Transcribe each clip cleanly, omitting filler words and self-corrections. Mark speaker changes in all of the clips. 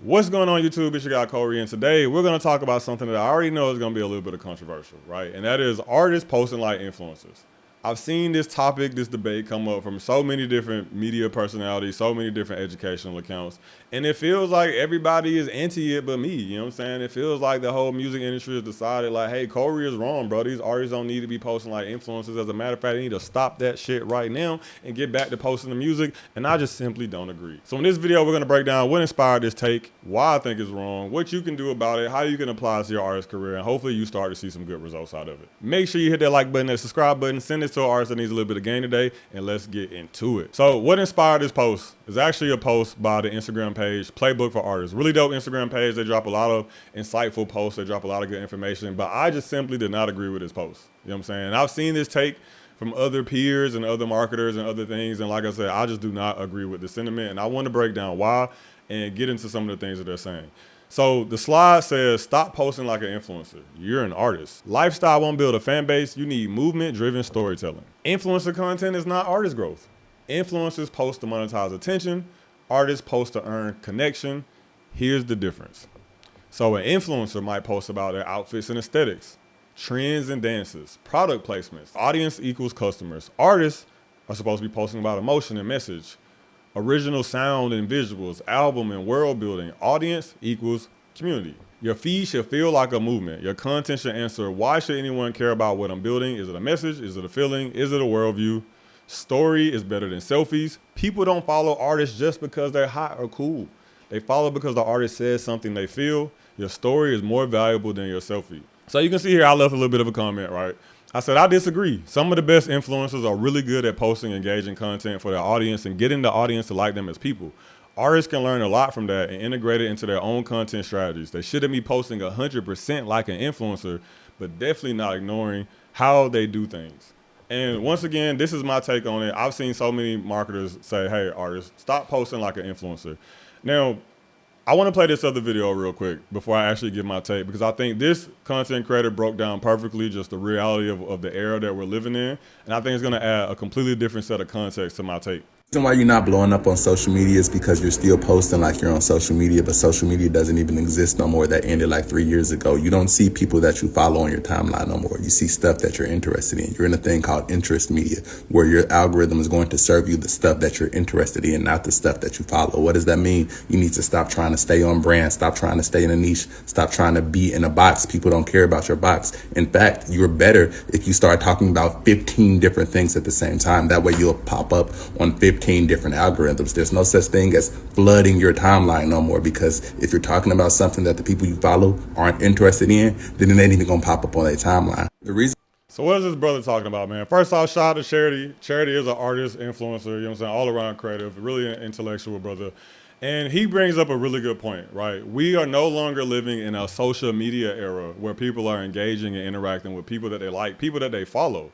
Speaker 1: What's going on YouTube? It's your guy Corey, and today we're going to talk about something that I already know is going to be a little bit of controversial, right? And that is artists posting like influencers. I've seen this topic, this debate come up from so many different media personalities, so many different educational accounts, and it feels like everybody is anti it but me, you know what I'm saying? It feels like the whole music industry has decided like, hey, Corey is wrong, bro. These artists don't need to be posting like influencers. As a matter of fact, they need to stop that shit right now and get back to posting the music, and I just simply don't agree. So in this video, we're gonna break down what inspired this take, why I think it's wrong, what you can do about it, how you can apply it to your artist career, and hopefully you start to see some good results out of it. Make sure you hit that like button, that subscribe button, send this to an artist that needs a little bit of gain today, and let's get into it. So what inspired this post is actually a post by the Instagram page, Playbook for Artists. Really dope Instagram page. They drop a lot of insightful posts. They drop a lot of good information, but I just simply did not agree with this post. You know what I'm saying? I've seen this take from other peers and other marketers and other things, and like I said, I just do not agree with the sentiment, and I want to break down why and get into some of the things that they're saying. So the slide says, stop posting like an influencer. You're an artist. Lifestyle won't build a fan base. You need movement-driven storytelling. Influencer content is not artist growth. Influencers post to monetize attention. Artists post to earn connection. Here's the difference. So an influencer might post about their outfits and aesthetics, trends and dances, product placements. Audience equals customers. Artists are supposed to be posting about emotion and message, original sound and visuals, album and world building. Audience equals community. Your feed should feel like a movement. Your content should answer, why should anyone care about what I'm building? Is it a message? Is it a feeling? Is it a worldview? Story is better than selfies. People don't follow artists just because they're hot or cool. They follow because the artist says something they feel. Your story is more valuable than your selfie. So you can see here, I left a little bit of a comment, right? I said, I disagree. Some of the best influencers are really good at posting engaging content for their audience and getting the audience to like them as people. Artists can learn a lot from that and integrate it into their own content strategies. They shouldn't be posting 100% like an influencer, but definitely not ignoring how they do things. And once again, this is my take on it. I've seen so many marketers say, hey, artists, stop posting like an influencer. Now, I want to play this other video real quick before I actually give my take, because I think this content creator broke down perfectly just the reality of the era that we're living in. And I think it's going to add a completely different set of context to my take.
Speaker 2: The reason why you're not blowing up on social media is because you're still posting like you're on social media, but social media doesn't even exist no more. That ended like 3 years ago. You don't see people that you follow on your timeline no more. You see stuff that you're interested in. You're in a thing called interest media, where your algorithm is going to serve you the stuff that you're interested in, not the stuff that you follow. What does that mean? You need to stop trying to stay on brand, stop trying to stay in a niche, stop trying to be in a box. People don't care about your box. In fact, you're better if you start talking about 15 different things at the same time. That way you'll pop up on 15 different algorithms. There's no such thing as flooding your timeline no more, because if you're talking about something that the people you follow aren't interested in, then it ain't even gonna pop up on their timeline. The reason.
Speaker 1: So what is this brother talking about, man? First off, shout out to Charity. Charity is an artist, influencer, you know what I'm saying, all around creative, really an intellectual brother. And he brings up a really good point, right? We are no longer living in a social media era where people are engaging and interacting with people that they like, people that they follow.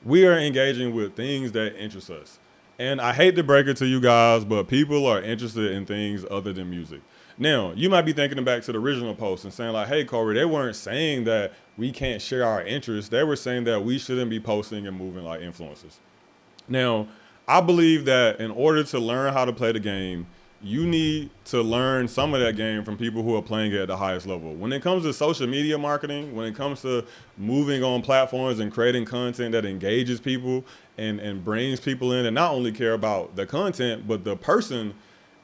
Speaker 1: We are engaging with things that interest us. And I hate to break it to you guys, but people are interested in things other than music. Now, you might be thinking back to the original post and saying like, hey, Corey, they weren't saying that we can't share our interests. They were saying that we shouldn't be posting and moving like influencers. Now, I believe that in order to learn how to play the game, you need to learn some of that game from people who are playing it at the highest level. When it comes to social media marketing, when it comes to moving on platforms and creating content that engages people and brings people in and not only care about the content, but the person,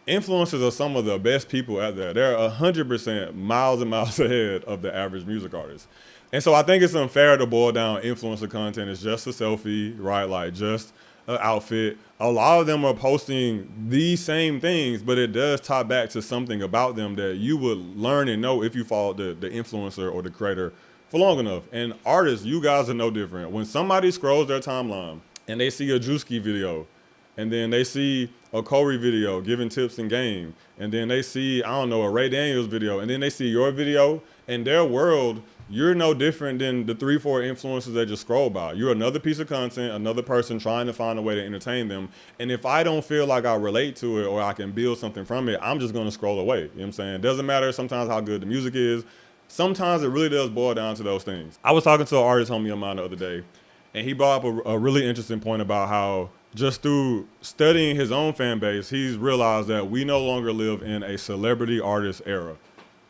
Speaker 1: influencers are some of the best people out there. They're 100% miles and miles ahead of the average music artist. And so I think it's unfair to boil down influencer content as just a selfie, right? Like just an outfit. A lot of them are posting these same things, but it does tie back to something about them that you would learn and know if you followed the influencer or the creator for long enough. And artists, you guys are no different. When somebody scrolls their timeline and they see a Drewski video, and then they see a Corey video giving tips in game, and then they see, I don't know, a Ray Daniels video, and then they see your video, in their world, you're no different than the 3-4 influencers that just scroll by. You're another piece of content, another person trying to find a way to entertain them. And if I don't feel like I relate to it or I can build something from it, I'm just gonna scroll away. You know what I'm saying? It doesn't matter sometimes how good the music is. Sometimes it really does boil down to those things. I was talking to an artist homie of mine the other day, and he brought up a really interesting point about how just through studying his own fan base, he's realized that we no longer live in a celebrity artist era,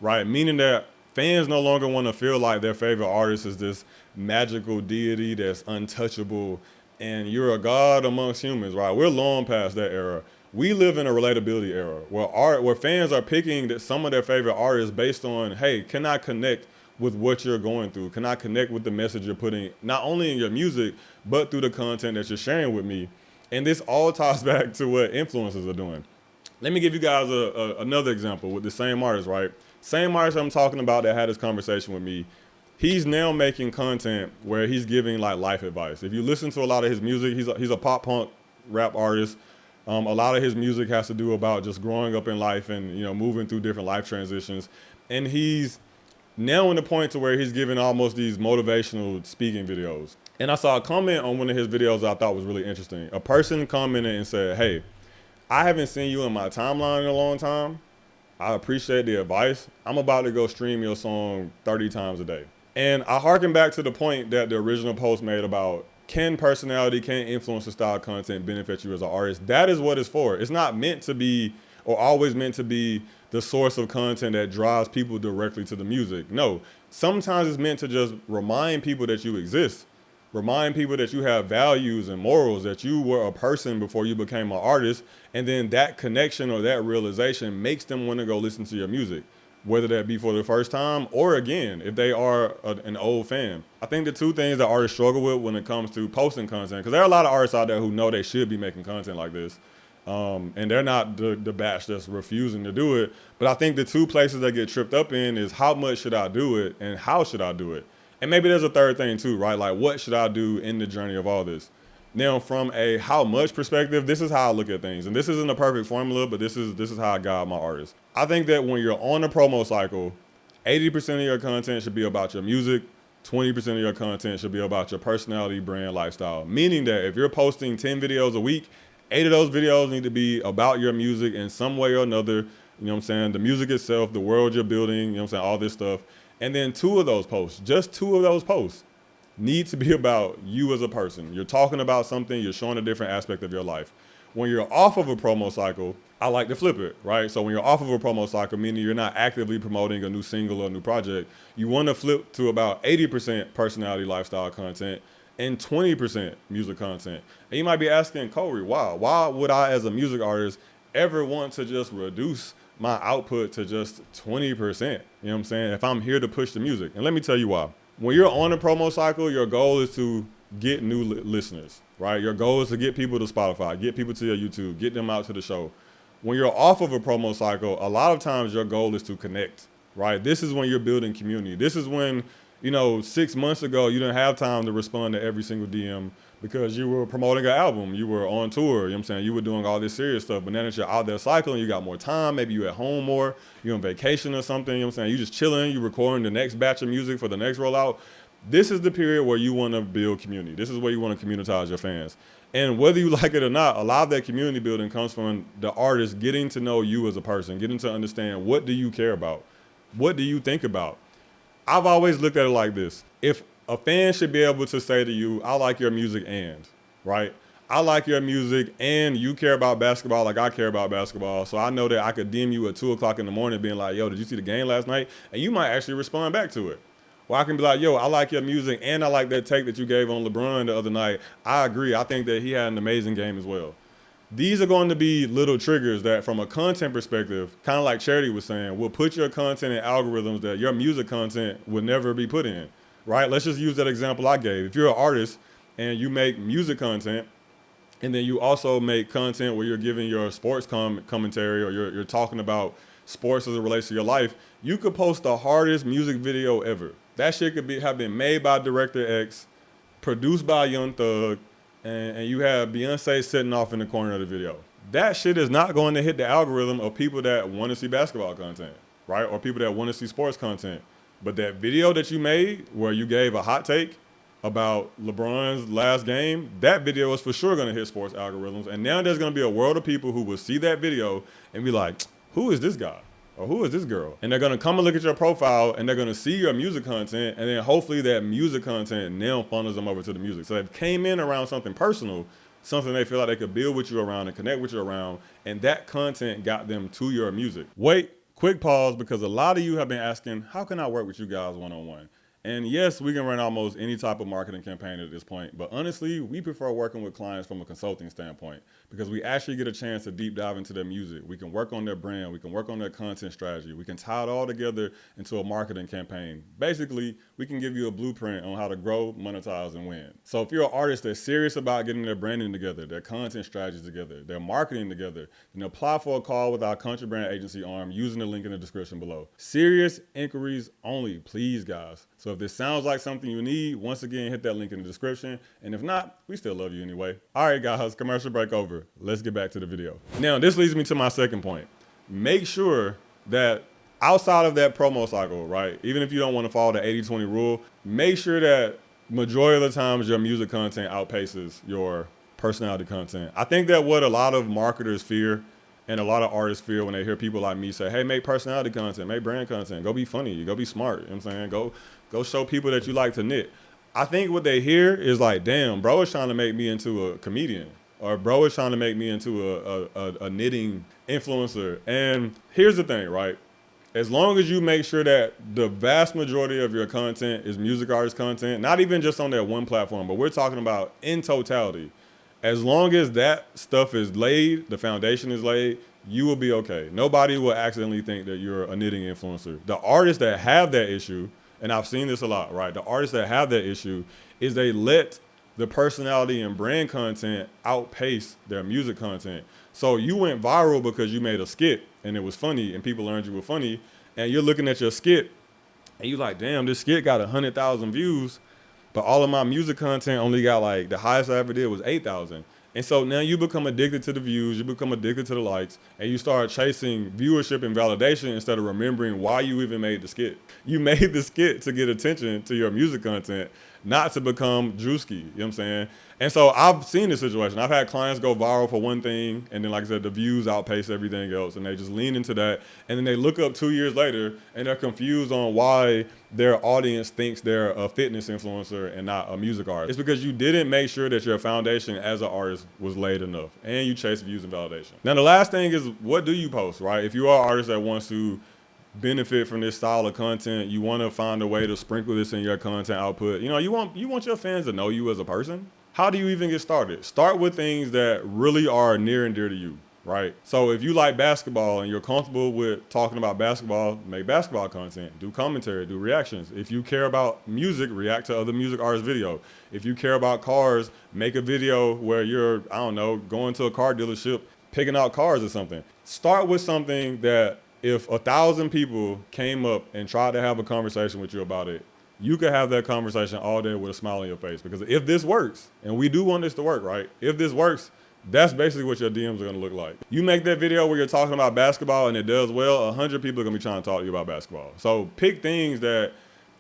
Speaker 1: right? Meaning that fans no longer want to feel like their favorite artist is this magical deity that's untouchable and you're a god amongst humans, right? We're long past that era. We live in a relatability era where fans are picking some of their favorite artists based on, hey, can I connect with what you're going through? Can I connect with the message you're putting, not only in your music, but through the content that you're sharing with me? And this all ties back to what influencers are doing. Let me give you guys another example with the same artist, right? Same artist I'm talking about that had this conversation with me. He's now making content where he's giving like life advice. If you listen to a lot of his music, he's a pop punk rap artist. A lot of his music has to do about just growing up in life and, you know, moving through different life transitions. And he's now in the point to where he's giving almost these motivational speaking videos. And I saw a comment on one of his videos that I thought was really interesting. A person commented and said, hey, I haven't seen you in my timeline in a long time. I appreciate the advice. I'm about to go stream your song 30 times a day. And I harken back to the point that the original post made about can influencer style content benefit you as an artist? That is what it's for. It's not meant to be or always meant to be the source of content that drives people directly to the music. No, sometimes it's meant to just remind people that you exist. Remind people that you have values and morals, that you were a person before you became an artist. And then that connection or that realization makes them want to go listen to your music, whether that be for the first time or again, if they are an old fan. I think the two things that artists struggle with when it comes to posting content, because there are a lot of artists out there who know they should be making content like this. And they're not the batch that's refusing to do it. But I think the two places that get tripped up in is how much should I do it and how should I do it? And maybe there's a third thing too, right? Like what should I do in the journey of all this? Now, from a how much perspective, this is how I look at things. And this isn't a perfect formula, but this is how I guide my artists. I think that when you're on a promo cycle, 80% of your content should be about your music, 20% of your content should be about your personality, brand, lifestyle. Meaning that if you're posting 10 videos a week, 8 of those videos need to be about your music in some way or another. You know what I'm saying? The music itself, the world you're building, you know what I'm saying? All this stuff. And then 2 of those posts, just 2 of those posts, need to be about you as a person. You're talking about something, you're showing a different aspect of your life. When you're off of a promo cycle, I like to flip it, right? So when you're off of a promo cycle, meaning you're not actively promoting a new single or a new project, you want to flip to about 80% personality lifestyle content and 20% music content. And you might be asking, Corey, why would I as a music artist ever want to just reduce my output to just 20%? You know what I'm saying? If I'm here to push the music. And let me tell you why. When you're on a promo cycle, your goal is to get new listeners, right? Your goal is to get people to Spotify, get people to your YouTube, get them out to the show. When you're off of a promo cycle, a lot of times your goal is to connect, right? This is when you're building community. This is when, 6 months ago, you didn't have time to respond to every single DM because you were promoting an album, you were on tour, you know what I'm saying? You were doing all this serious stuff, but now that you're out there cycling, you got more time, maybe you're at home more, you're on vacation or something, you know what I'm saying? You just chilling, you recording the next batch of music for the next rollout. This is the period where you want to build community. This is where you want to communitize your fans. And whether you like it or not, a lot of that community building comes from the artist getting to know you as a person, getting to understand what do you care about? What do you think about? I've always looked at it like this. If a fan should be able to say to you, I like your music and, right? I like your music and you care about basketball like I care about basketball. So I know that I could DM you at 2 o'clock in the morning being like, yo, did you see the game last night? And you might actually respond back to it. Or I can be like, yo, I like your music and I like that take that you gave on LeBron the other night. I agree. I think that he had an amazing game as well. These are going to be little triggers that from a content perspective, kind of like Charity was saying, will put your content in algorithms that your music content would never be put in, right? Let's just use that example I gave. If you're an artist and you make music content and then you also make content where you're giving your sports commentary or you're talking about sports as it relates to your life, you could post the hardest music video ever. That shit could have been made by Director X, produced by Young Thug, and you have Beyonce sitting off in the corner of the video. That shit is not going to hit the algorithm of people that want to see basketball content, right? Or people that want to see sports content. But that video that you made where you gave a hot take about LeBron's last game, that video is for sure going to hit sports algorithms. And now there's going to be a world of people who will see that video and be like, who is this guy? Or who is this girl? And they're going to come and look at your profile and they're going to see your music content. And then hopefully that music content now funnels them over to the music. So they came in around something personal, something they feel like they could build with you around and connect with you around, and that content got them to your music. Wait, quick pause, because a lot of you have been asking, how can I work with you guys one-on-one? And yes, we can run almost any type of marketing campaign at this point, but honestly, we prefer working with clients from a consulting standpoint because we actually get a chance to deep dive into their music. We can work on their brand, we can work on their content strategy, we can tie it all together into a marketing campaign. Basically, we can give you a blueprint on how to grow, monetize, and win. So if you're an artist that's serious about getting their branding together, their content strategies together, their marketing together, then apply for a call with our country brand agency arm using the link in the description below. Serious inquiries only, please guys. So if this sounds like something you need, once again, hit that link in the description. And if not, we still love you anyway. All right, guys, commercial break over. Let's get back to the video. Now, this leads me to my second point. Make sure that outside of that promo cycle, right, even if you don't want to follow the 80-20 rule, make sure that majority of the times your music content outpaces your personality content. I think that what a lot of marketers fear and a lot of artists fear when they hear people like me say, hey, make personality content, make brand content, go be funny, go be smart, you know what I'm saying? Go show people that you like to knit. I think what they hear is like, damn, bro is trying to make me into a comedian, or bro is trying to make me into a knitting influencer. And here's the thing, right? As long as you make sure that the vast majority of your content is music artist content, not even just on that one platform, but we're talking about in totality, as long as that stuff is laid, the foundation is laid, you will be okay. Nobody will accidentally think that you're a knitting influencer. The artists that have that issue, and I've seen this a lot, right? The artists that have that issue is they let the personality and brand content outpace their music content. So you went viral because you made a skit and it was funny and people learned you were funny, and you're looking at your skit and you're like, damn, this skit got 100,000 views, but all of my music content only got like, the highest I ever did was 8,000. And so now you become addicted to the views, you become addicted to the likes, and you start chasing viewership and validation instead of remembering why you even made the skit. You made the skit to get attention to your music content, not to become Drewski, you know what I'm saying? And so I've seen this situation. I've had clients go viral for one thing, and then like I said, the views outpace everything else, and they just lean into that, and then they look up 2 years later, and they're confused on why their audience thinks they're a fitness influencer and not a music artist. It's because you didn't make sure that your foundation as an artist was laid enough, and you chase views and validation. Now the last thing is, what do you post, right? If you are an artist that wants to benefit from this style of content, you want to find a way to sprinkle this in your content output. You know, you want your fans to know you as a person. How do you even get started? Start with things that really are near and dear to you, right? So if you like basketball and you're comfortable with talking about basketball, make basketball content, do commentary, do reactions. If you care about music, react to other music artists' video. If you care about cars, make a video where you're, I don't know, going to a car dealership, picking out cars or something. Start with something that if 1,000 people came up and tried to have a conversation with you about it, you could have that conversation all day with a smile on your face. Because if this works, and we do want this to work, right? If this works, that's basically what your DMs are gonna look like. You make that video where you're talking about basketball and it does well, 100 people are gonna be trying to talk to you about basketball. So pick things that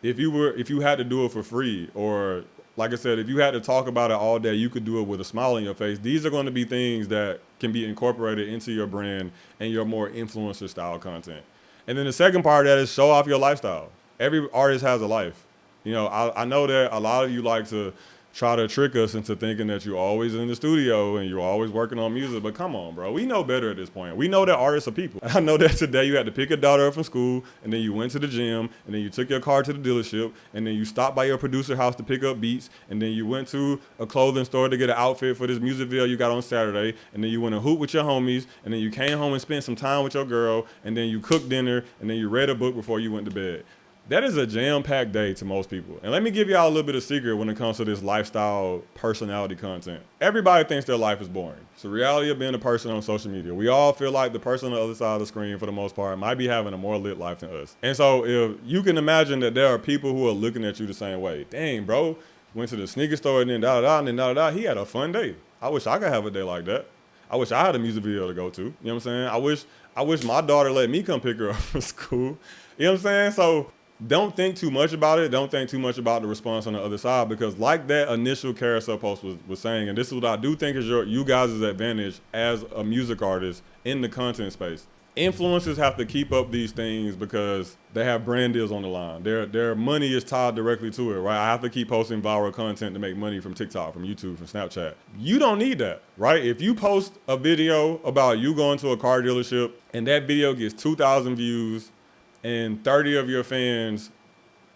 Speaker 1: if you had to do it for free, or like I said, if you had to talk about it all day, you could do it with a smile on your face. These are gonna be things that can be incorporated into your brand and your more influencer style content. And then the second part of that is show off your lifestyle. Every artist has a life. You know, I know that a lot of you like to try to trick us into thinking that you're always in the studio and you're always working on music, but come on, bro. We know better at this point. We know that artists are people. I know that today you had to pick your daughter up from school, and then you went to the gym, and then you took your car to the dealership, and then you stopped by your producer house to pick up beats, and then you went to a clothing store to get an outfit for this music video you got on Saturday, and then you went and hoop with your homies, and then you came home and spent some time with your girl, and then you cooked dinner, and then you read a book before you went to bed. That is a jam-packed day to most people. And let me give y'all a little bit of secret when it comes to this lifestyle personality content. Everybody thinks their life is boring. It's the reality of being a person on social media. We all feel like the person on the other side of the screen, for the most part, might be having a more lit life than us. And so if you can imagine that there are people who are looking at you the same way. Dang, bro, went to the sneaker store and then da-da-da, and then da-da-da. He had a fun day. I wish I could have a day like that. I wish I had a music video to go to. You know what I'm saying? I wish my daughter let me come pick her up from school. You know what I'm saying? So don't think too much about it. Don't think too much about the response on the other side, because like that initial carousel post was saying, and this is what I do think is you guys' advantage as a music artist in the content space. influencers have to keep up these things because they have brand deals on the line. Their money is tied directly to it, right? I have to keep posting viral content to make money from TikTok, from YouTube, from Snapchat. You don't need that, right? If you post a video about you going to a car dealership and that video gets 2,000 views and 30 of your fans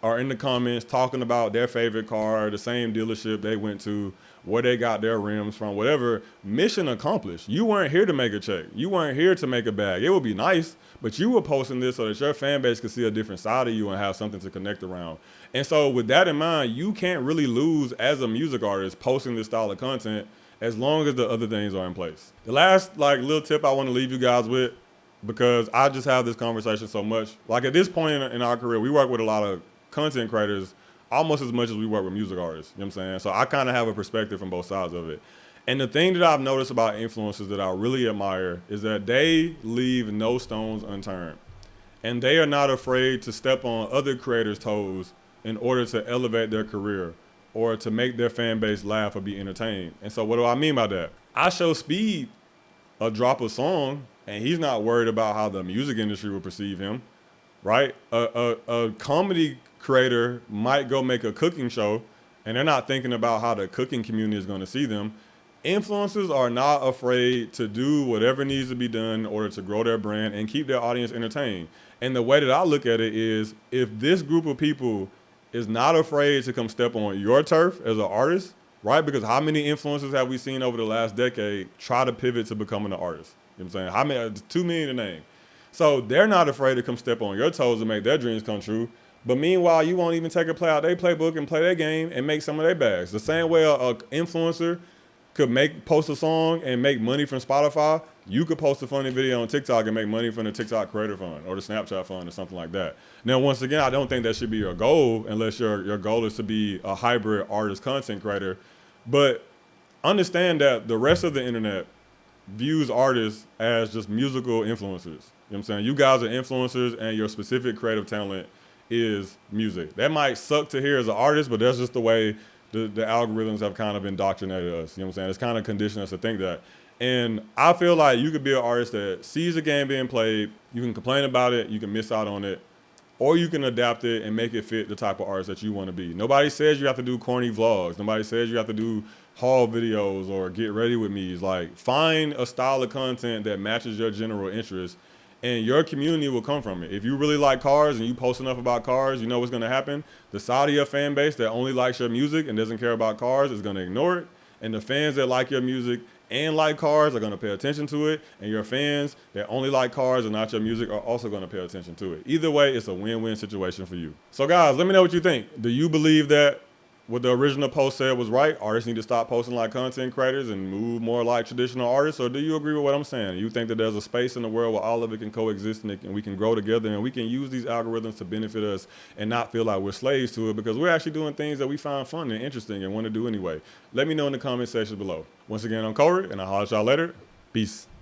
Speaker 1: are in the comments talking about their favorite car, the same dealership they went to, where they got their rims from, whatever, mission accomplished. You weren't here to make a check. You weren't here to make a bag. It would be nice, but you were posting this so that your fan base could see a different side of you and have something to connect around. And so with that in mind, you can't really lose as a music artist posting this style of content as long as the other things are in place. The last little tip I want to leave you guys with, because I just have this conversation so much. Like at this point in our career, we work with a lot of content creators almost as much as we work with music artists, you know what I'm saying? So I kind of have a perspective from both sides of it. And the thing that I've noticed about influencers that I really admire is that they leave no stones unturned. And they are not afraid to step on other creators' toes in order to elevate their career or to make their fan base laugh or be entertained. And so what do I mean by that? I show Speed a drop a song and he's not worried about how the music industry will perceive him, right? A comedy creator might go make a cooking show and they're not thinking about how the cooking community is going to see them. Influencers are not afraid to do whatever needs to be done in order to grow their brand and keep their audience entertained. And the way that I look at it is, if this group of people is not afraid to come step on your turf as an artist, right? Because how many influencers have we seen over the last decade try to pivot to becoming an artist? You know what I'm saying? How many? Too many to name. So they're not afraid to come step on your toes and make their dreams come true. But meanwhile, you won't even take a play out their playbook and play their game and make some of their bags. The same way an influencer could post a song and make money from Spotify, you could post a funny video on TikTok and make money from the TikTok Creator Fund or the Snapchat Fund or something like that. Now, once again, I don't think that should be your goal unless your goal is to be a hybrid artist content creator. But understand that the rest of the internet views artists as just musical influencers. You know what I'm saying? You guys are influencers and your specific creative talent is music. That might suck to hear as an artist, but that's just the way the algorithms have kind of indoctrinated us. You know what I'm saying? It's kind of conditioned us to think that. And I feel like you could be an artist that sees a game being played, you can complain about it, you can miss out on it, or you can adapt it and make it fit the type of artist that you want to be. Nobody says you have to do corny vlogs. Nobody says you have to do haul videos or get ready with me. It's like, find a style of content that matches your general interest, and your community will come from it. If you really like cars and you post enough about cars, you know what's gonna happen? The side of your fan base that only likes your music and doesn't care about cars is gonna ignore it. And the fans that like your music and like cars are gonna pay attention to it. And your fans that only like cars and not your music are also gonna pay attention to it. Either way, it's a win-win situation for you. So guys, let me know what you think. Do you believe that what the original post said was right? Artists need to stop posting like content creators and move more like traditional artists? Or do you agree with what I'm saying? You think that there's a space in the world where all of it can coexist and we can grow together and we can use these algorithms to benefit us and not feel like we're slaves to it, because we're actually doing things that we find fun and interesting and want to do anyway? Let me know in the comment section below. Once again, I'm Corey, and I'll holler at y'all later. Peace.